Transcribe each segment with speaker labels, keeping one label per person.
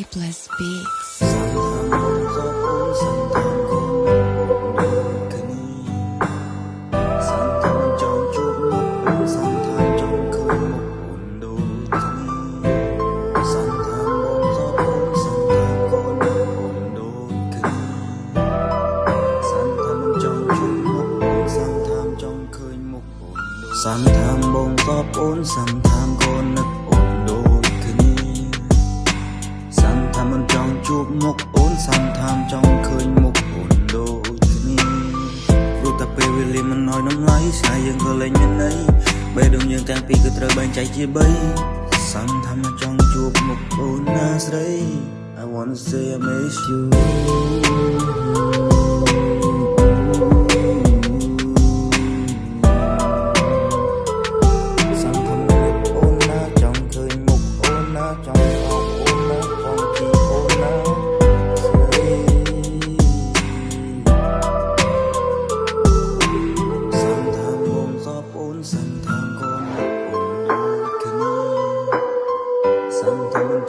Speaker 1: Shapeless Beats
Speaker 2: សាំថាមបងតបអូនសាំថាមកូននឹកអូនដូចគ្នាសាំថាមិនចង់ជួបមុខអូនសាំថាមចង់ឃើញមុខអូនដូចគ្នាព្រោះតែពេលវេលាមិនឲ្យតម្លៃស្នេហ៍យើងក៏លែងមានន័យបេះដូងយើងទាំងពីរគឺត្រូវបែងចែកជា3សាំថាមិនចង់ជួបមុខអូនណាស្រី I wanna say I miss you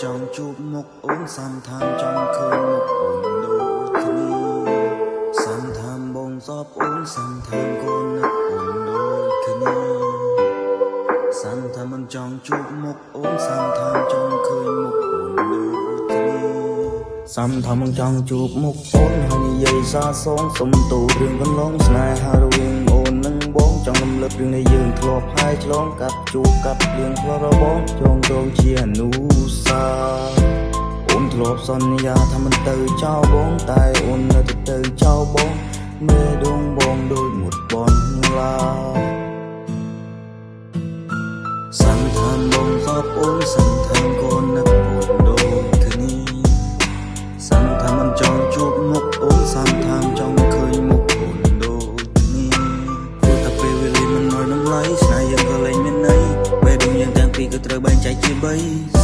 Speaker 2: ចង់ជួបមុខអូនសាំថាមចង់ឃើញមុខអូនដូចគ្នាសាំថាមបងសបអូនសាំថាមកូននឹកអូនដូចគ្នាសាំថាមិនចង់ជួបមុខអូនសាំថាមចង់ឃើញមុខអូនដូចគ្នាសាំថាមិនចង់ជួបមុខអូនហើយនិយាយសាសងសុំទោសរឿងកន្លងស្នេហារវាងអូននិងបងចង់រំលឹករឿងដែលយើងធ្លាប់ហើយឆ្លងកាត់ជួបកាត់លៀងធ្លាប់របស់ចងរងជាអនុសាអូនធ្លាប់សន្យាថាមិនទៅចោលបងតែអូននៅទៅចោលបងមេដងបងដូចមួយបនឡាសាំថាមបងសបអូនសាំថាមកូននឹកអូនដូចគ្នាសាំថាមិនចង់ជួបមុខអូនសាំថាមចង់ឃើញមុខអូនដូចគ្នាព្រោះតែពេលវេលាមិនឲ្យតម្លៃស្នេហ៍យើងក៏លែងមានន័យបេះដូងយើងទាំងពីរក៏ត្រូវបែងចែកជា3